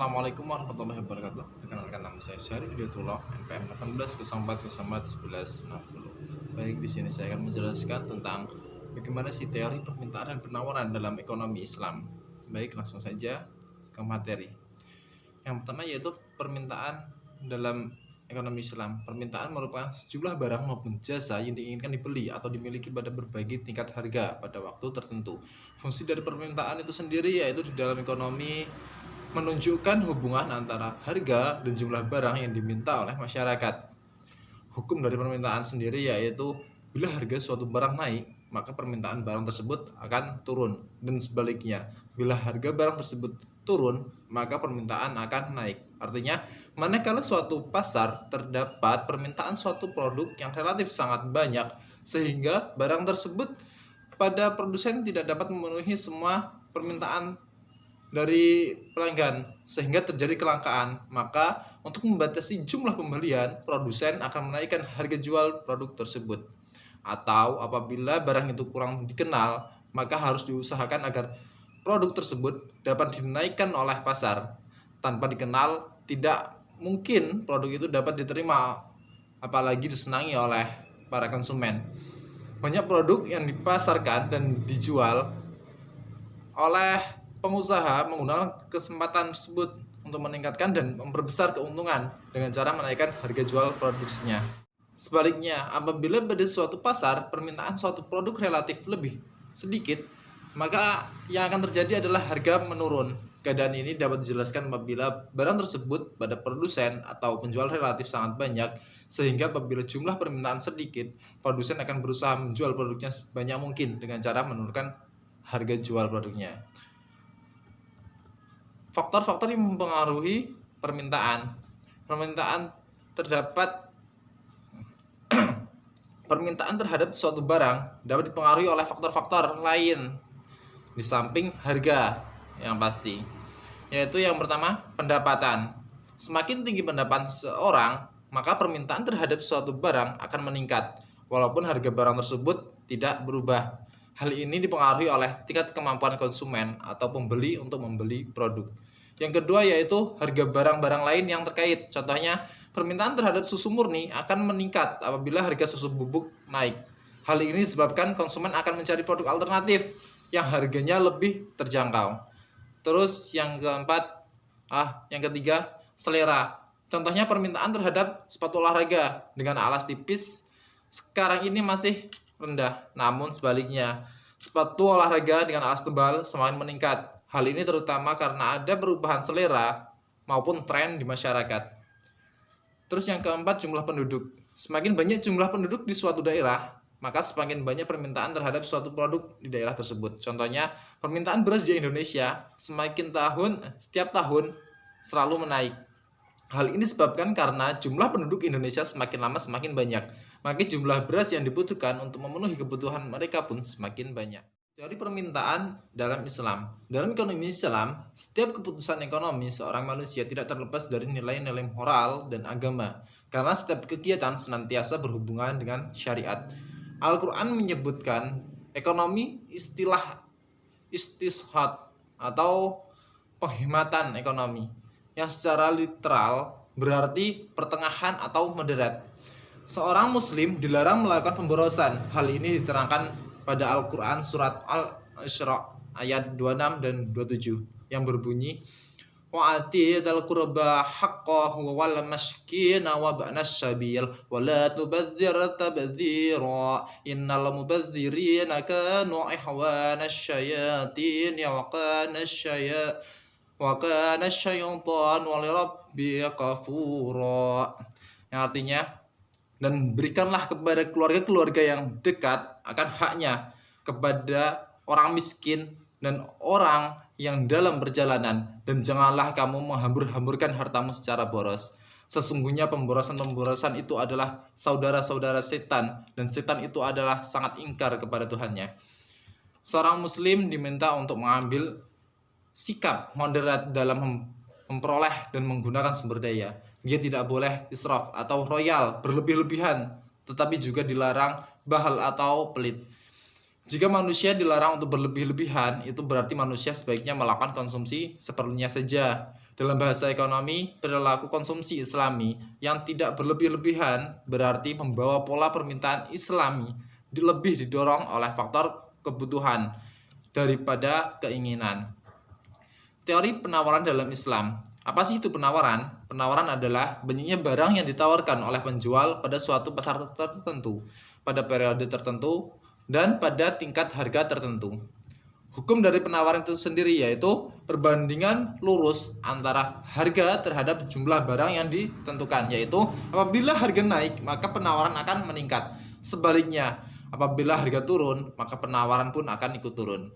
Assalamualaikum warahmatullahi wabarakatuh. Perkenalkan nama saya Syarif Hidayatullah, NPM 1804041160. Baik, di sini saya akan menjelaskan tentang bagaimana sih teori permintaan dan penawaran dalam ekonomi Islam. Baik, langsung saja ke materi. Yang pertama yaitu permintaan dalam ekonomi Islam. Permintaan merupakan sejumlah barang maupun jasa yang diinginkan dibeli atau dimiliki pada berbagai tingkat harga pada waktu tertentu. Fungsi dari permintaan itu sendiri yaitu di dalam ekonomi menunjukkan hubungan antara harga dan jumlah barang yang diminta oleh masyarakat. Hukum dari permintaan sendiri yaitu bila harga suatu barang naik, maka permintaan barang tersebut akan turun, dan sebaliknya, bila harga barang tersebut turun, maka permintaan akan naik. Artinya, manakala suatu pasar terdapat permintaan suatu produk yang relatif sangat banyak, sehingga barang tersebut pada produsen tidak dapat memenuhi semua permintaan dari pelanggan sehingga terjadi kelangkaan, maka untuk membatasi jumlah pembelian, produsen akan menaikkan harga jual produk tersebut. Atau apabila barang itu kurang dikenal, maka harus diusahakan agar produk tersebut dapat dinaikkan oleh pasar. Tanpa dikenal, tidak mungkin produk itu dapat diterima, apalagi disenangi oleh para konsumen. Banyak produk yang dipasarkan dan dijual oleh pengusaha menggunakan kesempatan tersebut untuk meningkatkan dan memperbesar keuntungan dengan cara menaikkan harga jual produksinya. Sebaliknya, apabila pada suatu pasar permintaan suatu produk relatif lebih sedikit, maka yang akan terjadi adalah harga menurun. Keadaan ini dapat dijelaskan apabila barang tersebut pada produsen atau penjual relatif sangat banyak, sehingga apabila jumlah permintaan sedikit, produsen akan berusaha menjual produknya sebanyak mungkin dengan cara menurunkan harga jual produknya. Faktor-faktor yang mempengaruhi permintaan. Permintaan terhadap suatu barang dapat dipengaruhi oleh faktor-faktor lain di samping harga yang pasti. Yaitu yang pertama, pendapatan. Semakin tinggi pendapatan seseorang, maka permintaan terhadap suatu barang akan meningkat walaupun harga barang tersebut tidak berubah. Hal ini dipengaruhi oleh tingkat kemampuan konsumen atau pembeli untuk membeli produk. Yang kedua yaitu harga barang-barang lain yang terkait. Contohnya, permintaan terhadap susu murni akan meningkat apabila harga susu bubuk naik. Hal ini disebabkan konsumen akan mencari produk alternatif yang harganya lebih terjangkau. Terus yang ketiga, selera. Contohnya permintaan terhadap sepatu olahraga dengan alas tipis sekarang ini masih rendah, namun sebaliknya, sepatu olahraga dengan alas tebal semakin meningkat. Hal ini terutama karena ada perubahan selera maupun tren di masyarakat. Terus yang keempat, jumlah penduduk. Semakin banyak jumlah penduduk di suatu daerah, maka semakin banyak permintaan terhadap suatu produk di daerah tersebut. Contohnya, permintaan beras di Indonesia setiap tahun selalu menaik. Hal ini disebabkan karena jumlah penduduk Indonesia semakin lama semakin banyak, maka jumlah beras yang dibutuhkan untuk memenuhi kebutuhan mereka pun semakin banyak. Teori permintaan dalam Islam. Dalam ekonomi Islam, setiap keputusan ekonomi seorang manusia tidak terlepas dari nilai-nilai moral dan agama, karena setiap kegiatan senantiasa berhubungan dengan syariat. Al-Quran menyebutkan ekonomi istilah istishad atau penghematan ekonomi, yang secara literal berarti pertengahan atau moderat. Seorang muslim dilarang melakukan pemborosan. Hal ini diterangkan pada Al-Quran surat Al-Isra ayat 26 dan 27 yang berbunyi, وَآتِ ذَا الْقُرْبَى حَقَّهُ وَالْمَسْكِينَ وَابْنَ السَّبِيلِ وَلَا تُبَذِّرْ تَبْذِيرًا إِنَّ الْمُبَذِّرِينَ كَانُوا إِخْوَانَ الشَّيَاطِينِ وَكَانَ الشَّيْطَانُ لِرَبِّهِ كَفُورًا. Yang artinya, dan berikanlah kepada keluarga-keluarga yang dekat akan haknya, kepada orang miskin dan orang yang dalam perjalanan, dan janganlah kamu menghambur-hamburkan hartamu secara boros. Sesungguhnya pemborosan-pemborosan itu adalah saudara-saudara setan, dan setan itu adalah sangat ingkar kepada Tuhannya. Seorang muslim diminta untuk mengambil sikap moderat dalam memperoleh dan menggunakan sumber daya. Dia tidak boleh israf atau royal, berlebih-lebihan, tetapi juga dilarang bahal atau pelit. Jika manusia dilarang untuk berlebih-lebihan, itu berarti manusia sebaiknya melakukan konsumsi seperlunya saja. Dalam bahasa ekonomi, perilaku konsumsi Islami yang tidak berlebih-lebihan berarti membawa pola permintaan Islami lebih didorong oleh faktor kebutuhan daripada keinginan. Teori penawaran dalam Islam. Apa sih itu penawaran? Penawaran adalah banyaknya barang yang ditawarkan oleh penjual pada suatu pasar tertentu, pada periode tertentu, dan pada tingkat harga tertentu. Hukum dari penawaran itu sendiri yaitu perbandingan lurus antara harga terhadap jumlah barang yang ditentukan, yaitu apabila harga naik maka penawaran akan meningkat. Sebaliknya, apabila harga turun maka penawaran pun akan ikut turun.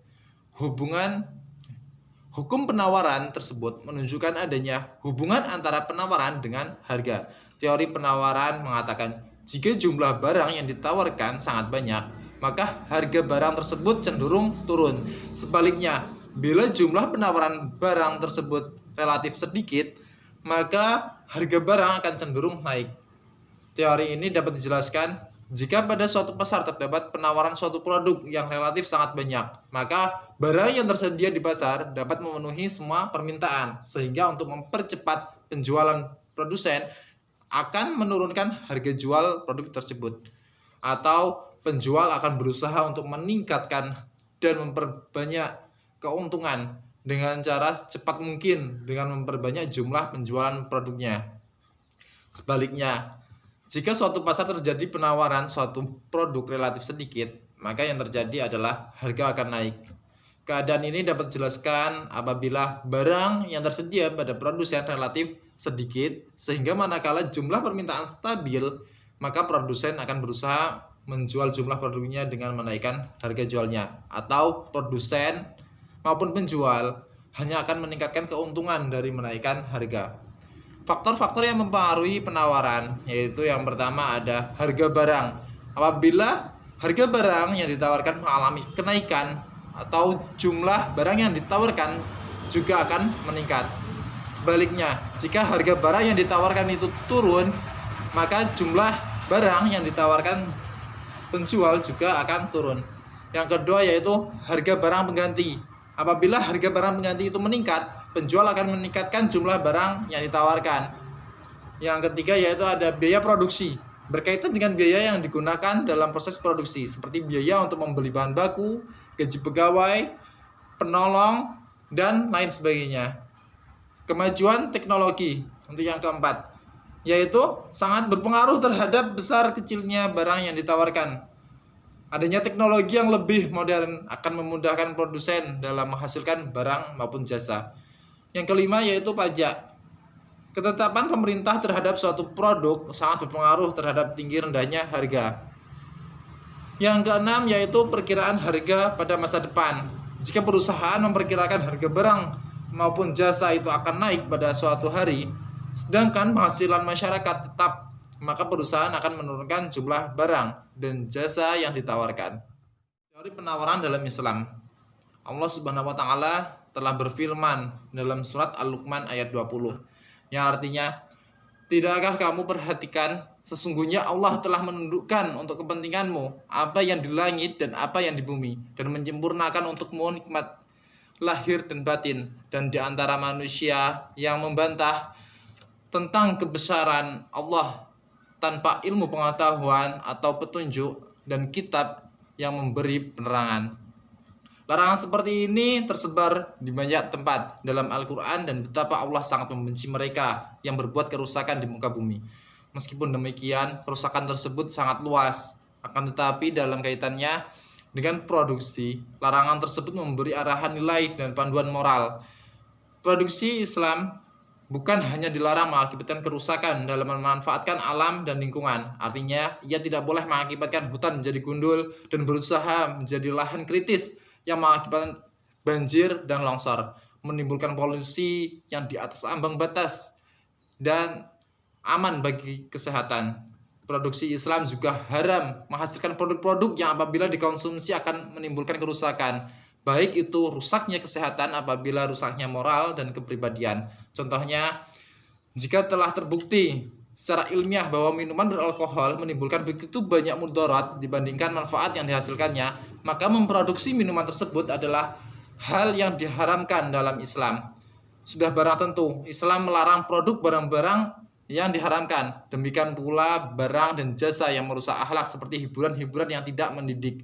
Hukum penawaran tersebut menunjukkan adanya hubungan antara penawaran dengan harga. Teori penawaran mengatakan jika jumlah barang yang ditawarkan sangat banyak, maka harga barang tersebut cenderung turun. Sebaliknya, bila jumlah penawaran barang tersebut relatif sedikit, maka harga barang akan cenderung naik. Teori ini dapat dijelaskan jika pada suatu pasar terdapat penawaran suatu produk yang relatif sangat banyak, maka barang yang tersedia di pasar dapat memenuhi semua permintaan, sehingga untuk mempercepat penjualan produsen akan menurunkan harga jual produk tersebut, atau penjual akan berusaha untuk meningkatkan dan memperbanyak keuntungan dengan cara secepat mungkin dengan memperbanyak jumlah penjualan produknya. Sebaliknya, jika suatu pasar terjadi penawaran suatu produk relatif sedikit, maka yang terjadi adalah harga akan naik. Keadaan ini dapat dijelaskan apabila barang yang tersedia pada produsen relatif sedikit, sehingga manakala jumlah permintaan stabil, maka produsen akan berusaha menjual jumlah produknya dengan menaikkan harga jualnya, atau produsen maupun penjual hanya akan meningkatkan keuntungan dari menaikkan harga. Faktor-faktor yang mempengaruhi penawaran yaitu yang pertama ada harga barang. Apabila harga barang yang ditawarkan mengalami kenaikan atau jumlah barang yang ditawarkan juga akan meningkat. Sebaliknya, jika harga barang yang ditawarkan itu turun, maka jumlah barang yang ditawarkan penjual juga akan turun. Yang kedua yaitu harga barang pengganti. Apabila harga barang pengganti itu meningkat, penjual akan meningkatkan jumlah barang yang ditawarkan. Yang ketiga yaitu ada biaya produksi, berkaitan dengan biaya yang digunakan dalam proses produksi, seperti biaya untuk membeli bahan baku, gaji pegawai, penolong, dan lain sebagainya. Kemajuan teknologi untuk yang keempat, yaitu sangat berpengaruh terhadap besar kecilnya barang yang ditawarkan. Adanya teknologi yang lebih modern akan memudahkan produsen dalam menghasilkan barang maupun jasa. Yang kelima yaitu pajak. Ketetapan pemerintah terhadap suatu produk sangat berpengaruh terhadap tinggi rendahnya harga. Yang keenam yaitu perkiraan harga pada masa depan. Jika perusahaan memperkirakan harga barang maupun jasa itu akan naik pada suatu hari, sedangkan penghasilan masyarakat tetap, maka perusahaan akan menurunkan jumlah barang dan jasa yang ditawarkan. Teori penawaran dalam Islam. Allah Subhanahu wa taala telah berfirman dalam surat Al-Luqman ayat 20, yang artinya, tidakkah kamu perhatikan sesungguhnya Allah telah menundukkan untuk kepentinganmu apa yang di langit dan apa yang di bumi, dan menyempurnakan untukmu nikmat lahir dan batin, dan di antara manusia yang membantah tentang kebesaran Allah tanpa ilmu pengetahuan atau petunjuk dan kitab yang memberi penerangan. Larangan seperti ini tersebar di banyak tempat dalam Al-Quran, dan betapa Allah sangat membenci mereka yang berbuat kerusakan di muka bumi. Meskipun demikian, kerusakan tersebut sangat luas. Akan tetapi dalam kaitannya dengan produksi, larangan tersebut memberi arahan nilai dan panduan moral. Produksi Islam bukan hanya dilarang mengakibatkan kerusakan dalam memanfaatkan alam dan lingkungan. Artinya, ia tidak boleh mengakibatkan hutan menjadi gundul dan berusaha menjadi lahan kritis yang mengakibatkan banjir dan longsor, menimbulkan polusi yang di atas ambang batas dan aman bagi kesehatan. Produksi Islam juga haram menghasilkan produk-produk yang apabila dikonsumsi akan menimbulkan kerusakan, baik itu rusaknya kesehatan apabila rusaknya moral dan kepribadian. Contohnya, jika telah terbukti secara ilmiah bahwa minuman beralkohol menimbulkan begitu banyak mudarat dibandingkan manfaat yang dihasilkannya, maka memproduksi minuman tersebut adalah hal yang diharamkan dalam Islam. sudah barang tentu. Islam melarang produk barang-barang yang diharamkan. Demikian pula barang dan jasa yang merusak akhlak seperti hiburan-hiburan yang tidak mendidik.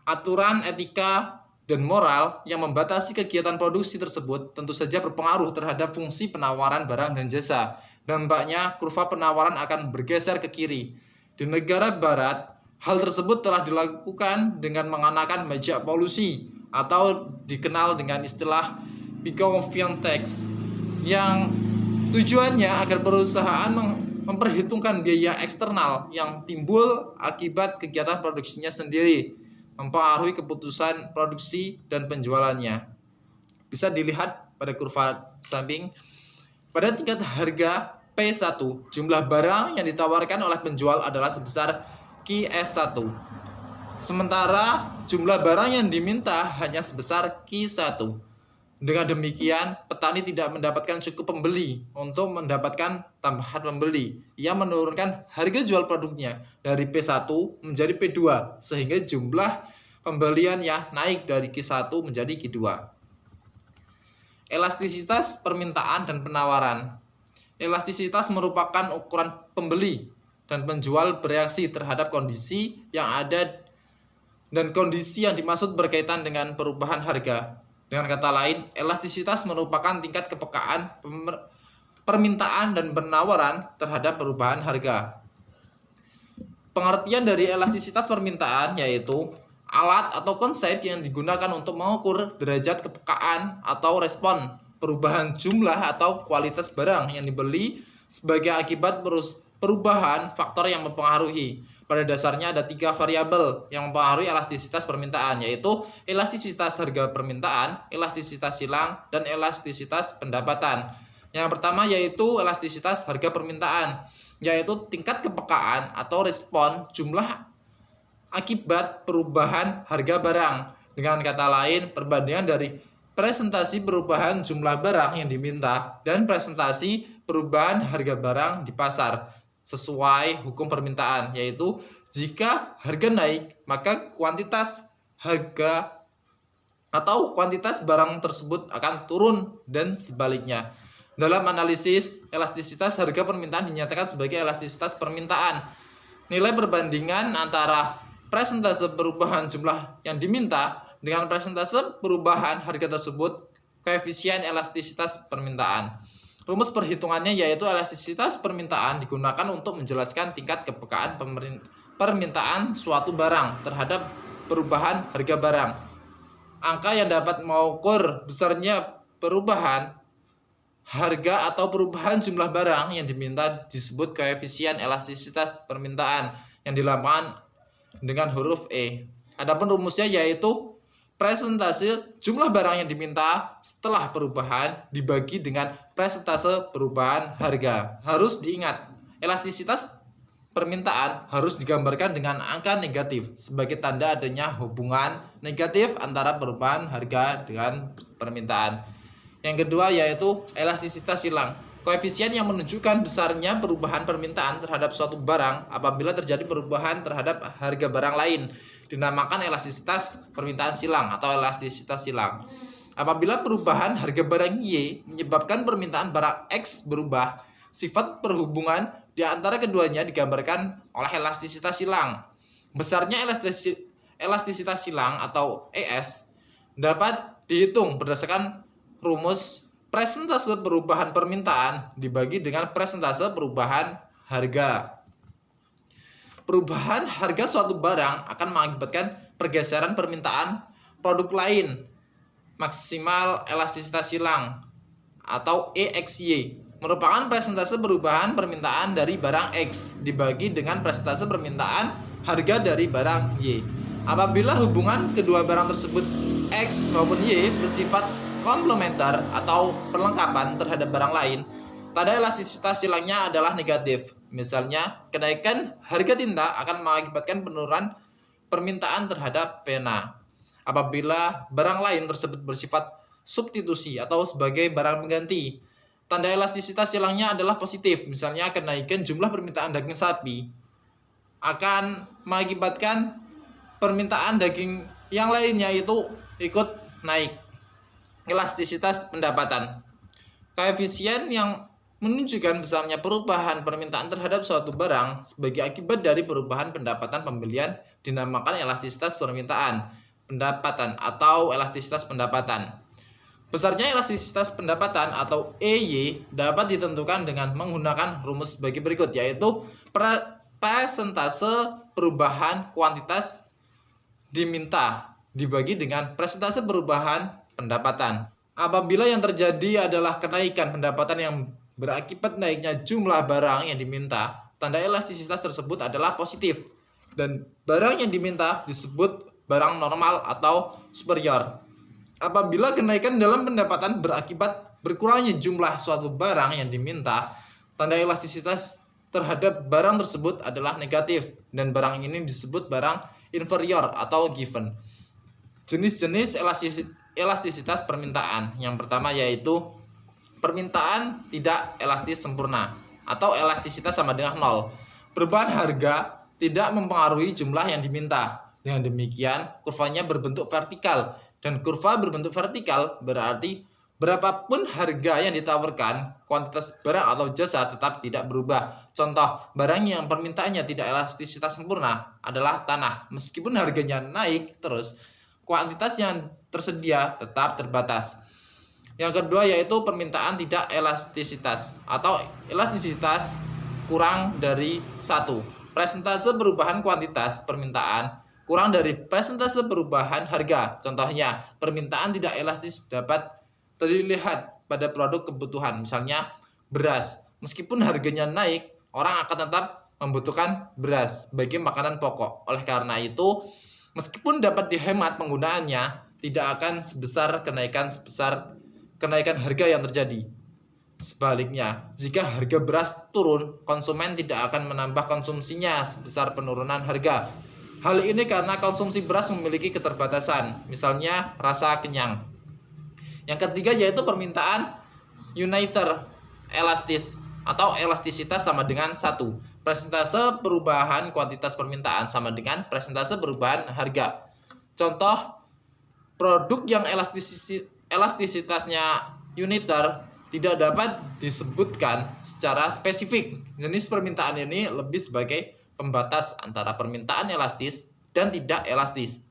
Aturan etika dan moral yang membatasi kegiatan produksi tersebut tentu saja berpengaruh terhadap fungsi penawaran barang dan jasa. Dampaknya, kurva penawaran akan bergeser ke kiri. Di negara barat, hal tersebut telah dilakukan dengan mengenakan pajak polusi atau dikenal dengan istilah Pigouvian tax, yang tujuannya agar perusahaan memperhitungkan biaya eksternal yang timbul akibat kegiatan produksinya sendiri, mempengaruhi keputusan produksi dan penjualannya. Bisa dilihat pada kurva samping. Pada tingkat harga P1, jumlah barang yang ditawarkan oleh penjual adalah sebesar QS1. Sementara jumlah barang yang diminta hanya sebesar Q1. Dengan demikian, petani tidak mendapatkan cukup pembeli untuk mendapatkan tambahan pembeli. Ia menurunkan harga jual produknya dari P1 menjadi P2, sehingga jumlah pembeliannya naik dari Q1 menjadi Q2. Elastisitas permintaan dan penawaran. Elastisitas merupakan ukuran pembeli dan penjual bereaksi terhadap kondisi yang ada dan kondisi yang dimaksud berkaitan dengan perubahan harga. Dengan kata lain, elastisitas merupakan tingkat kepekaan permintaan dan penawaran terhadap perubahan harga. Pengertian dari elastisitas permintaan yaitu alat atau konsep yang digunakan untuk mengukur derajat kepekaan atau respon perubahan jumlah atau kualitas barang yang dibeli sebagai akibat perubahan faktor yang mempengaruhi. Pada dasarnya ada 3 variabel yang mempengaruhi elastisitas permintaan, yaitu elastisitas harga permintaan, elastisitas silang, dan elastisitas pendapatan. Yang pertama yaitu elastisitas harga permintaan, yaitu tingkat kepekaan atau respon jumlah akibat perubahan harga barang. Dengan kata lain, perbandingan dari presentasi perubahan jumlah barang yang diminta dan presentasi perubahan harga barang di pasar sesuai hukum permintaan, yaitu jika harga naik maka kuantitas harga atau kuantitas barang tersebut akan turun dan sebaliknya. Dalam analisis, elastisitas harga permintaan dinyatakan sebagai elastisitas permintaan. Nilai perbandingan antara presentase perubahan jumlah yang diminta dengan persentase perubahan harga tersebut koefisien elastisitas permintaan. Rumus perhitungannya yaitu elastisitas permintaan digunakan untuk menjelaskan tingkat kepekaan permintaan suatu barang terhadap perubahan harga barang. Angka yang dapat mengukur besarnya perubahan harga atau perubahan jumlah barang yang diminta disebut koefisien elastisitas permintaan yang dilambangkan dengan huruf E. Adapun rumusnya yaitu presentase jumlah barang yang diminta setelah perubahan dibagi dengan presentase perubahan harga. Harus diingat, elastisitas permintaan harus digambarkan dengan angka negatif sebagai tanda adanya hubungan negatif antara perubahan harga dengan permintaan. Yang kedua yaitu elastisitas silang, koefisien yang menunjukkan besarnya perubahan permintaan terhadap suatu barang apabila terjadi perubahan terhadap harga barang lain, dinamakan elastisitas permintaan silang atau elastisitas silang. Apabila perubahan harga barang Y menyebabkan permintaan barang X berubah, sifat perhubungan di antara keduanya digambarkan oleh elastisitas silang. Besarnya elastisitas silang atau ES dapat dihitung berdasarkan rumus presentase perubahan permintaan dibagi dengan presentase perubahan harga. Perubahan harga suatu barang akan mengakibatkan pergeseran permintaan produk lain. Maksimal elastisitas silang atau EXY merupakan presentase perubahan permintaan dari barang X dibagi dengan presentase permintaan harga dari barang Y. Apabila hubungan kedua barang tersebut X maupun Y bersifat komplementer atau perlengkapan terhadap barang lain, tanda elastisitas silangnya adalah negatif. Misalnya, kenaikan harga tinta akan mengakibatkan penurunan permintaan terhadap pena. Apabila barang lain tersebut bersifat substitusi atau sebagai barang pengganti, tanda elastisitas silangnya adalah positif. Misalnya, kenaikan jumlah permintaan daging sapi akan mengakibatkan permintaan daging yang lainnya itu ikut naik. Elastisitas pendapatan. Koefisien yang menunjukkan besarnya perubahan permintaan terhadap suatu barang sebagai akibat dari perubahan pendapatan pembelian dinamakan elastisitas permintaan pendapatan atau elastisitas pendapatan. Besarnya elastisitas pendapatan atau EY dapat ditentukan dengan menggunakan rumus sebagai berikut, yaitu persentase perubahan kuantitas diminta dibagi dengan persentase perubahan pendapatan. Apabila yang terjadi adalah kenaikan pendapatan yang berakibat naiknya jumlah barang yang diminta, tanda elastisitas tersebut adalah positif dan barang yang diminta disebut barang normal atau superior. Apabila kenaikan dalam pendapatan berakibat berkurangnya jumlah suatu barang yang diminta, tanda elastisitas terhadap barang tersebut adalah negatif dan barang ini disebut barang inferior atau given. Jenis-jenis elastisitas permintaan. Yang pertama yaitu permintaan tidak elastis sempurna atau elastisitas sama dengan 0. Perubahan harga tidak mempengaruhi jumlah yang diminta. Dengan demikian, kurvanya berbentuk vertikal. Dan kurva berbentuk vertikal berarti berapapun harga yang ditawarkan, kuantitas barang atau jasa tetap tidak berubah. Contoh, barang yang permintaannya tidak elastisitas sempurna adalah tanah. Meskipun harganya naik terus, kuantitas yang tersedia tetap terbatas. Yang kedua yaitu permintaan tidak elastisitas atau elastisitas kurang dari 1. Persentase perubahan kuantitas permintaan kurang dari persentase perubahan harga. Contohnya, permintaan tidak elastis dapat terlihat pada produk kebutuhan, misalnya beras. Meskipun harganya naik, orang akan tetap membutuhkan beras sebagai makanan pokok. Oleh karena itu, meskipun dapat dihemat penggunaannya, tidak akan sebesar kenaikan harga yang terjadi. Sebaliknya, jika harga beras turun, konsumen tidak akan menambah konsumsinya sebesar penurunan harga. Hal ini karena konsumsi beras memiliki keterbatasan, misalnya rasa kenyang. Yang ketiga yaitu permintaan uniter elastis atau elastisitas sama dengan 1. Persentase perubahan kuantitas permintaan sama dengan persentase perubahan harga. Contoh, produk yang elastisitasnya uniter tidak dapat disebutkan secara spesifik. Jenis permintaan ini lebih sebagai pembatas antara permintaan elastis dan tidak elastis.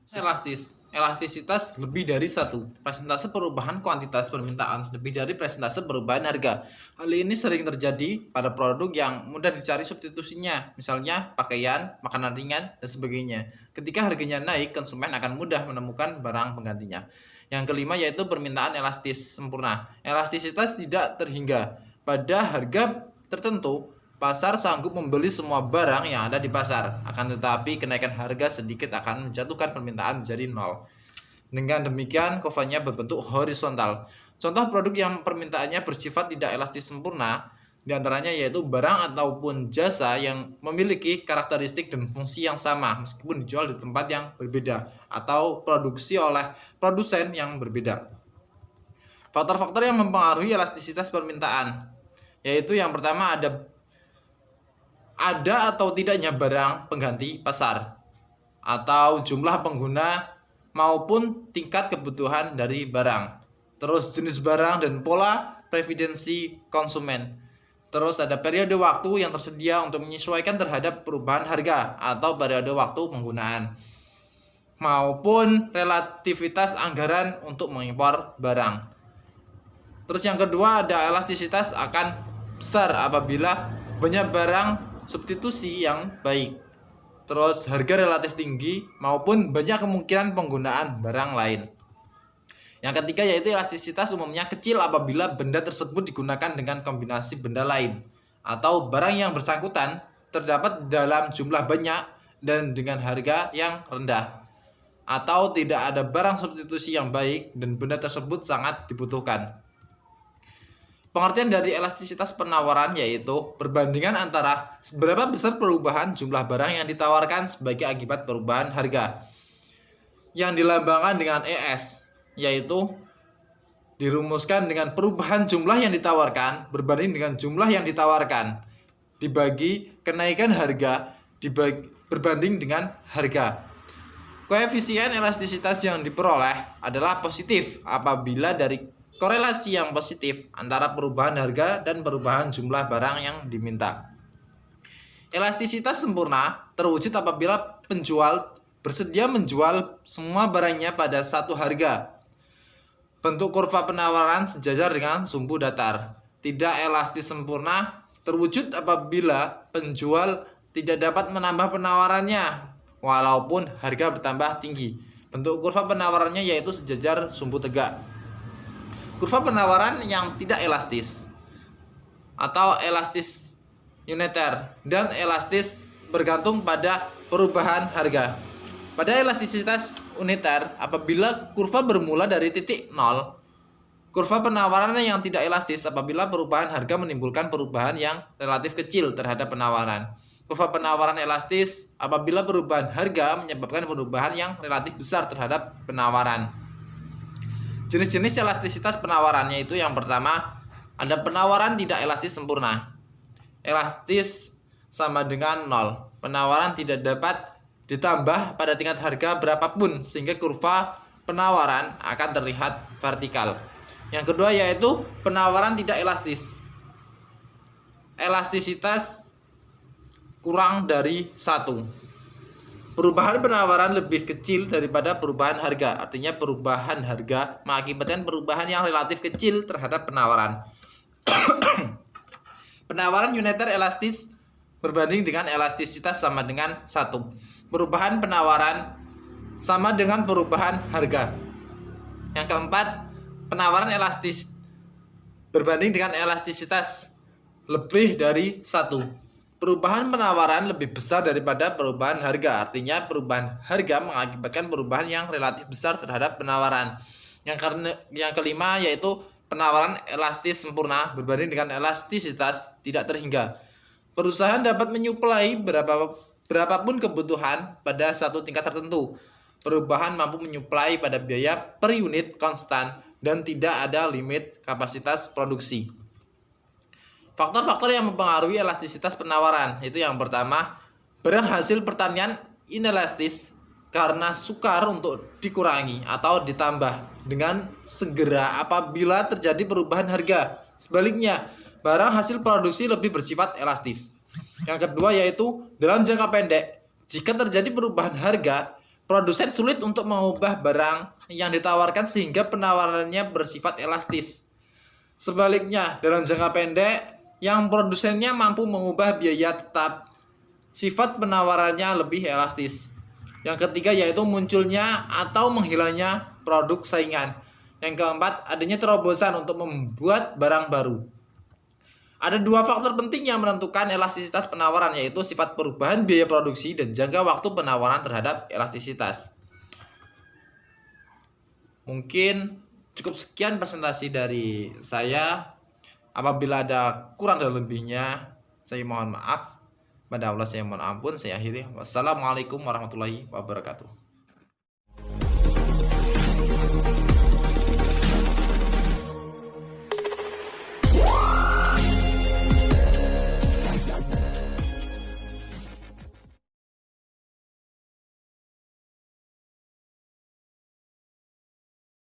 Elastisitas lebih dari 1. Persentase perubahan kuantitas permintaan lebih dari persentase perubahan harga. Hal ini sering terjadi pada produk yang mudah dicari substitusinya, misalnya pakaian, makanan ringan, dan sebagainya. Ketika harganya naik, konsumen akan mudah menemukan barang penggantinya. Yang kelima yaitu permintaan elastis sempurna. Elastisitas tidak terhingga. Pada harga tertentu, pasar sanggup membeli semua barang yang ada di pasar. Akan tetapi kenaikan harga sedikit akan menjatuhkan permintaan menjadi 0. Dengan demikian, kurvanya berbentuk horizontal. Contoh produk yang permintaannya bersifat tidak elastis sempurna, diantaranya yaitu barang ataupun jasa yang memiliki karakteristik dan fungsi yang sama meskipun dijual di tempat yang berbeda atau produksi oleh produsen yang berbeda. Faktor-faktor yang mempengaruhi elastisitas permintaan yaitu yang pertama ada atau tidaknya barang pengganti pasar atau jumlah pengguna maupun tingkat kebutuhan dari barang. Terus jenis barang dan pola preferensi konsumen. Terus ada periode waktu yang tersedia untuk menyesuaikan terhadap perubahan harga atau periode waktu penggunaan. Maupun relativitas anggaran untuk mengimpor barang. Terus yang kedua ada elastisitas akan besar apabila banyak barang substitusi yang baik. Terus harga relatif tinggi maupun banyak kemungkinan penggunaan barang lain. Yang ketiga yaitu elastisitas umumnya kecil apabila benda tersebut digunakan dengan kombinasi benda lain atau barang yang bersangkutan terdapat dalam jumlah banyak dan dengan harga yang rendah, atau tidak ada barang substitusi yang baik dan benda tersebut sangat dibutuhkan. Pengertian dari elastisitas penawaran yaitu perbandingan antara seberapa besar perubahan jumlah barang yang ditawarkan sebagai akibat perubahan harga, yang dilambangkan dengan ES, yaitu dirumuskan dengan perubahan jumlah yang ditawarkan berbanding dengan jumlah yang ditawarkan dibagi kenaikan harga berbanding dengan harga. Koefisien elastisitas yang diperoleh adalah positif apabila dari korelasi yang positif antara perubahan harga dan perubahan jumlah barang yang diminta. Elastisitas sempurna terwujud apabila penjual bersedia menjual semua barangnya pada satu harga. Bentuk kurva penawaran sejajar dengan sumbu datar. Tidak elastis sempurna terwujud apabila penjual tidak dapat menambah penawarannya walaupun harga bertambah tinggi. Bentuk kurva penawarannya yaitu sejajar sumbu tegak. Kurva penawaran yang tidak elastis atau elastis uniter dan elastis bergantung pada perubahan harga. Pada elastisitas uniter, apabila kurva bermula dari titik 0, kurva penawaran yang tidak elastis apabila perubahan harga menimbulkan perubahan yang relatif kecil terhadap penawaran. Kurva penawaran elastis apabila perubahan harga menyebabkan perubahan yang relatif besar terhadap penawaran. Jenis-jenis elastisitas penawaran yaitu yang pertama, ada penawaran tidak elastis sempurna. Elastis sama dengan 0. Penawaran tidak dapat ditambah pada tingkat harga berapapun sehingga kurva penawaran akan terlihat vertikal. Yang kedua yaitu penawaran tidak elastis. Elastisitas kurang dari 1. Perubahan penawaran lebih kecil daripada perubahan harga. Artinya perubahan harga mengakibatkan perubahan yang relatif kecil terhadap penawaran. Penawaran uniter elastis berbanding dengan elastisitas sama dengan 1. Perubahan penawaran sama dengan perubahan harga. Yang keempat, penawaran elastis berbanding dengan elastisitas lebih dari 1. Perubahan penawaran lebih besar daripada perubahan harga. Artinya perubahan harga mengakibatkan perubahan yang relatif besar terhadap penawaran. Yang kelima yaitu penawaran elastis sempurna berbanding dengan elastisitas tidak terhingga. Perusahaan dapat menyuplai berapapun kebutuhan pada satu tingkat tertentu. Perubahan mampu menyuplai pada biaya per unit konstan dan tidak ada limit kapasitas produksi. Faktor-faktor yang mempengaruhi elastisitas penawaran itu yang pertama, barang hasil pertanian inelastis karena sukar untuk dikurangi atau ditambah dengan segera apabila terjadi perubahan harga. Sebaliknya, barang hasil produksi lebih bersifat elastis. Yang kedua yaitu dalam jangka pendek, jika terjadi perubahan harga, produsen sulit untuk mengubah barang yang ditawarkan sehingga penawarannya bersifat elastis. Sebaliknya, dalam jangka pendek, yang produsennya mampu mengubah biaya tetap, sifat penawarannya lebih elastis. Yang ketiga yaitu munculnya atau menghilangnya produk saingan. Yang keempat, adanya terobosan untuk membuat barang baru. Ada dua faktor penting yang menentukan elastisitas penawaran yaitu sifat perubahan biaya produksi dan jangka waktu penawaran terhadap elastisitas. Mungkin cukup sekian presentasi dari saya. Apabila ada kurang dan lebihnya, saya mohon maaf. Pada Allah saya mohon ampun. Saya akhiri. Wassalamualaikum warahmatullahi wabarakatuh.